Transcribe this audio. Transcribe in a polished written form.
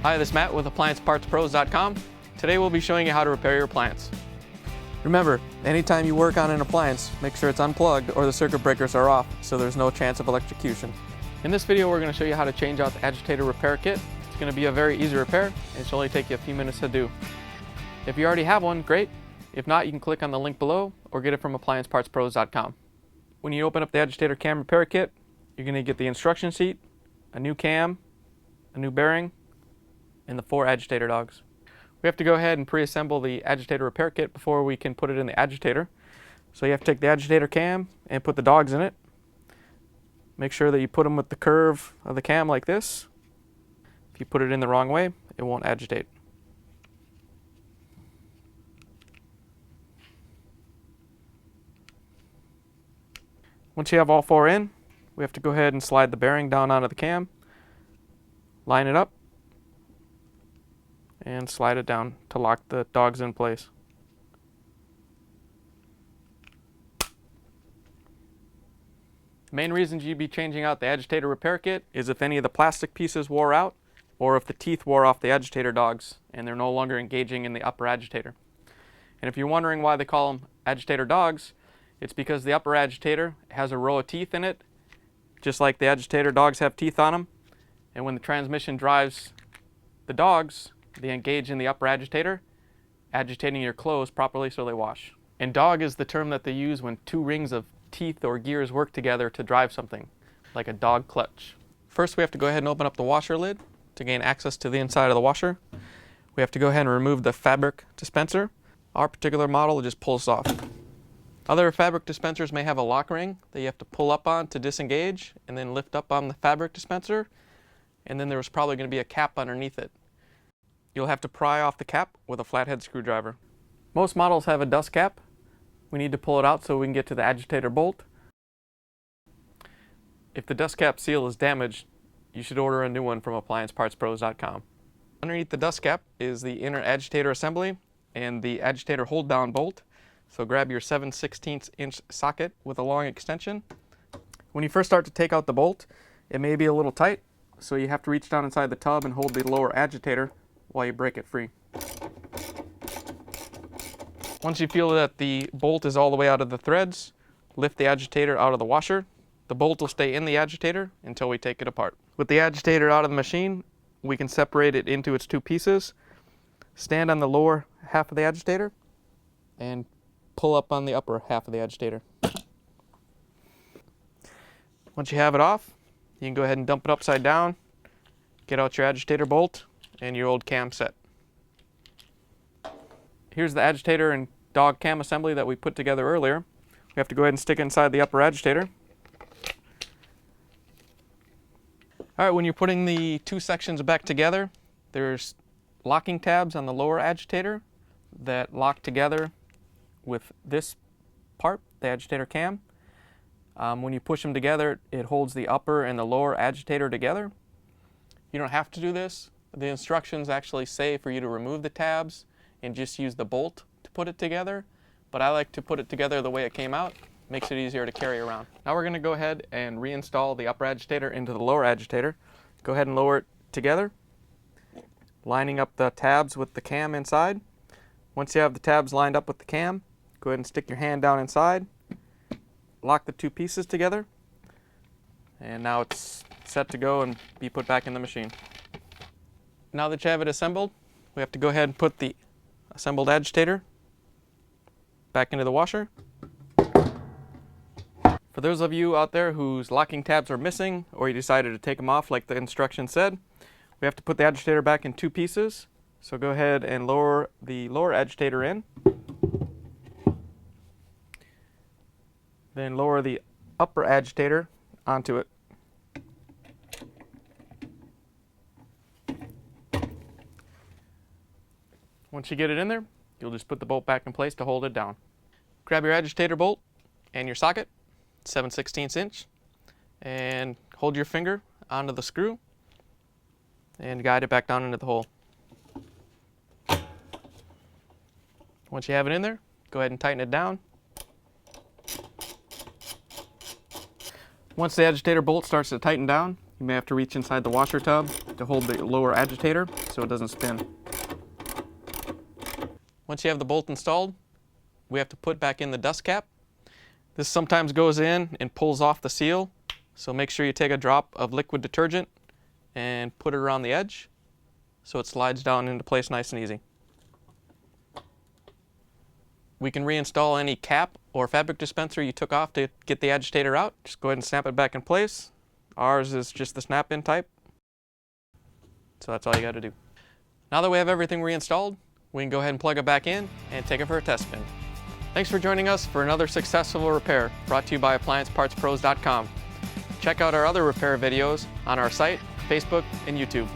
Hi, this is Matt with AppliancePartsPros.com. Today we'll be showing you how to repair your appliance. Remember, anytime you work on an appliance, make sure it's unplugged or the circuit breakers are off so there's no chance of electrocution. In this video we're going to show you how to change out the agitator repair kit. It's going to be a very easy repair and it should only take you a few minutes to do. If you already have one, great. If not, you can click on the link below or get it from AppliancePartsPros.com. When you open up the agitator cam repair kit, you're going to get the instruction sheet, a new cam, a new bearing, and the 4 agitator dogs. We have to go ahead and pre-assemble the agitator repair kit before we can put it in the agitator. So you have to take the agitator cam and put the dogs in it. Make sure that you put them with the curve of the cam like this. If you put it in the wrong way, it won't agitate. Once you have all 4 in, we have to go ahead and slide the bearing down onto the cam, line it up, and slide it down to lock the dogs in place. The main reasons you'd be changing out the agitator repair kit is if any of the plastic pieces wore out or if the teeth wore off the agitator dogs and they're no longer engaging in the upper agitator. And if you're wondering why they call them agitator dogs, it's because the upper agitator has a row of teeth in it, just like the agitator dogs have teeth on them. And when the transmission drives the dogs, they engage in the upper agitator, agitating your clothes properly so they wash. And dog is the term that they use when 2 rings of teeth or gears work together to drive something, like a dog clutch. First, we have to go ahead and open up the washer lid to gain access to the inside of the washer. We have to go ahead and remove the fabric dispenser. Our particular model just pulls off. Other fabric dispensers may have a lock ring that you have to pull up on to disengage and then lift up on the fabric dispenser, and then there's probably going to be a cap underneath it. You'll have to pry off the cap with a flathead screwdriver. Most models have a dust cap. We need to pull it out so we can get to the agitator bolt. If the dust cap seal is damaged, you should order a new one from AppliancePartsPros.com. Underneath the dust cap is the inner agitator assembly and the agitator hold down bolt. So grab your 7/16 inch socket with a long extension. When you first start to take out the bolt, it may be a little tight, so you have to reach down inside the tub and hold the lower agitator while you break it free. Once you feel that the bolt is all the way out of the threads, lift the agitator out of the washer. The bolt will stay in the agitator until we take it apart. With the agitator out of the machine, we can separate it into its 2 pieces. Stand on the lower half of the agitator and pull up on the upper half of the agitator. Once you have it off, you can go ahead and dump it upside down, get out your agitator bolt, and your old cam set. Here's the agitator and dog cam assembly that we put together earlier. We have to go ahead and stick it inside the upper agitator. Alright, when you're putting the 2 sections back together, there's locking tabs on the lower agitator that lock together with this part, the agitator cam. When you push them together, it holds the upper and the lower agitator together. You don't have to do this. The instructions actually say for you to remove the tabs and just use the bolt to put it together, but I like to put it together the way it came out. Makes it easier to carry around. Now we're going to go ahead and reinstall the upper agitator into the lower agitator. Go ahead and lower it together, lining up the tabs with the cam inside. Once you have the tabs lined up with the cam, go ahead and stick your hand down inside, lock the 2 pieces together, and now it's set to go and be put back in the machine. Now that you have it assembled, we have to go ahead and put the assembled agitator back into the washer. For those of you out there whose locking tabs are missing or you decided to take them off like the instructions said, we have to put the agitator back in 2 pieces. So go ahead and lower the lower agitator in. Then lower the upper agitator onto it. Once you get it in there, you'll just put the bolt back in place to hold it down. Grab your agitator bolt and your socket, 7/16 inch, and hold your finger onto the screw and guide it back down into the hole. Once you have it in there, go ahead and tighten it down. Once the agitator bolt starts to tighten down, you may have to reach inside the washer tub to hold the lower agitator. so it doesn't spin. Once you have the bolt installed, we have to put back in the dust cap. This sometimes goes in and pulls off the seal, so make sure you take a drop of liquid detergent and put it around the edge so it slides down into place nice and easy. We can reinstall any cap or fabric dispenser you took off to get the agitator out. Just go ahead and snap it back in place. Ours is just the snap-in type. So that's all you got to do. Now that we have everything reinstalled, we can go ahead and plug it back in and take it for a test spin. Thanks for joining us for another successful repair brought to you by AppliancePartsPros.com. Check out our other repair videos on our site, Facebook, and YouTube.